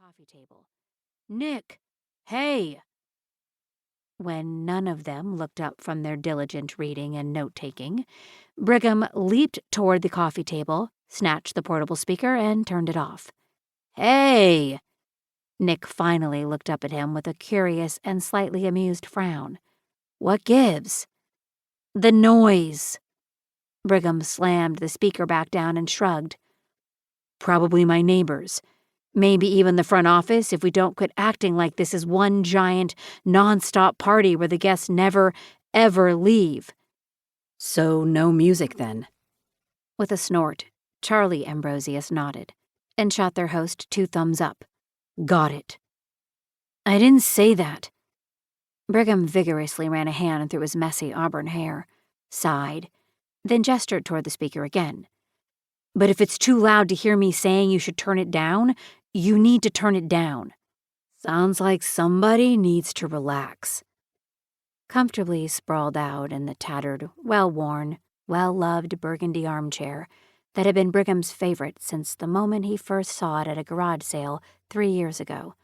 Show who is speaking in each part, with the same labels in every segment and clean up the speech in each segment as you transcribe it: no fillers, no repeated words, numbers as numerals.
Speaker 1: coffee table. "Nick! Hey!" When none of them looked up from their diligent reading and note-taking, Brigham leaped toward the coffee table, snatched the portable speaker, and turned it off. "Hey!" Nick finally looked up at him with a curious and slightly amused frown. "What gives?" "The noise." Brigham slammed the speaker back down and shrugged. "Probably my neighbors. Maybe even the front office if we don't quit acting like this is one giant, non-stop party where the guests never, ever leave." "So no music then?" With a snort, Charlie Ambrosius nodded and shot their host 2 thumbs up. "Got it." "I didn't say that." Brigham vigorously ran a hand through his messy auburn hair, sighed, then gestured toward the speaker again. "But if it's too loud to hear me saying you should turn it down, you need to turn it down." "Sounds like somebody needs to relax." Comfortably sprawled out in the tattered, well-worn, well-loved burgundy armchair that had been Brigham's favorite since the moment he first saw it at a garage sale 3 years ago,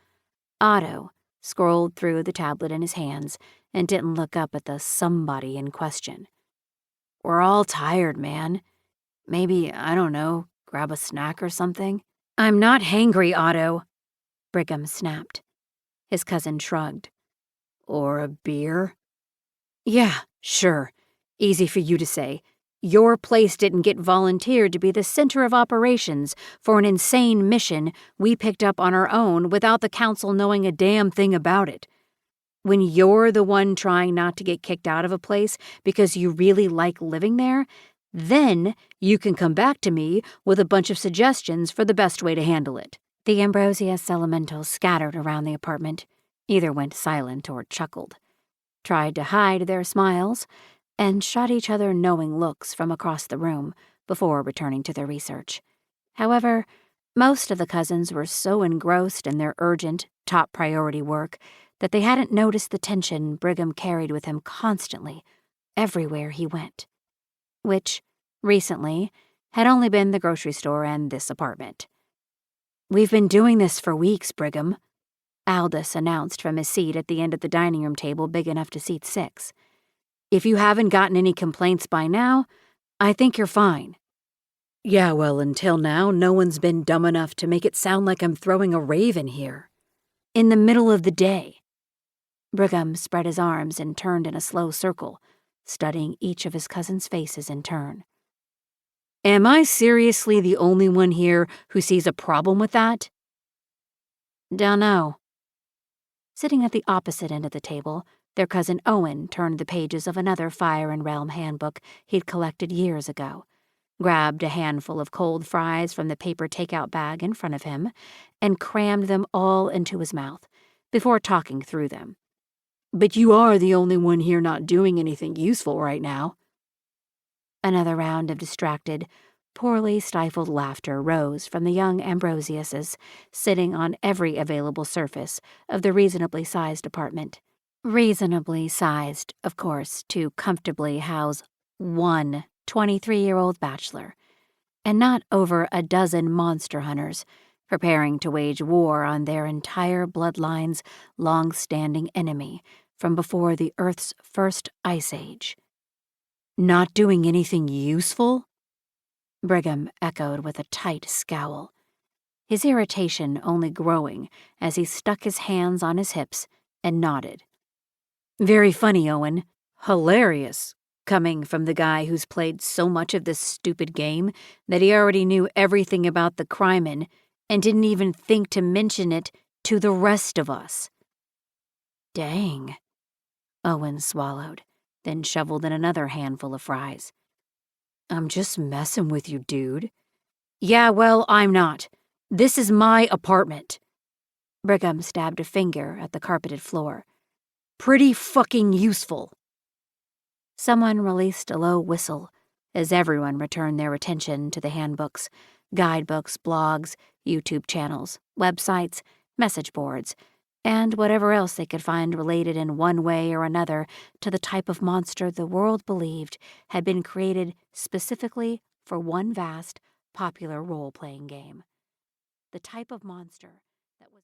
Speaker 1: Otto scrolled through the tablet in his hands and didn't look up at the somebody in question. "We're all tired, man. Maybe, I don't know, grab a snack or something?" "I'm not hangry, Otto," Brigham snapped. His cousin shrugged. "Or a beer?" "Yeah, sure. Easy for you to say. Your place didn't get volunteered to be the center of operations for an insane mission we picked up on our own without the council knowing a damn thing about it. When you're the one trying not to get kicked out of a place because you really like living there, then you can come back to me with a bunch of suggestions for the best way to handle it." The Ambrosius elementals scattered around the apartment, either went silent or chuckled, tried to hide their smiles, and shot each other knowing looks from across the room before returning to their research. However, most of the cousins were so engrossed in their urgent, top-priority work that they hadn't noticed the tension Brigham carried with him constantly, everywhere he went. Which, recently, had only been the grocery store and this apartment. "We've been doing this for weeks, Brigham," Aldous announced from his seat at the end of the dining room table big enough to seat 6. "If you haven't gotten any complaints by now, I think you're fine." "Yeah, well, until now, no one's been dumb enough to make it sound like I'm throwing a rave in here. In the middle of the day." Brigham spread his arms and turned in a slow circle, studying each of his cousins' faces in turn. "Am I seriously the only one here who sees a problem with that?" "Dunno." Sitting at the opposite end of the table, their cousin Owen turned the pages of another Fire and Realm handbook he'd collected years ago, grabbed a handful of cold fries from the paper takeout bag in front of him, and crammed them all into his mouth, before talking through them. "But you are the only one here not doing anything useful right now." Another round of distracted, poorly stifled laughter rose from the young Ambrosiuses, sitting on every available surface of the reasonably sized apartment. Reasonably sized, of course, to comfortably house one 23-year-old bachelor, and not over a dozen monster hunters preparing to wage war on their entire bloodline's long-standing enemy from before the Earth's first ice age. "Not doing anything useful?" Brigham echoed with a tight scowl, his irritation only growing as he stuck his hands on his hips and nodded. "Very funny, Owen. Hilarious, coming from the guy who's played so much of this stupid game that he already knew everything about the crimin' and didn't even think to mention it to the rest of us." "Dang." Owen swallowed, then shoveled in another handful of fries. "I'm just messing with you, dude." "Yeah, well, I'm not. This is my apartment." Brigham stabbed a finger at the carpeted floor. "Pretty fucking useful." Someone released a low whistle as everyone returned their attention to the handbooks, guidebooks, blogs, YouTube channels, websites, message boards, and whatever else they could find related in one way or another to the type of monster the world believed had been created specifically for one vast, popular role-playing game. The type of monster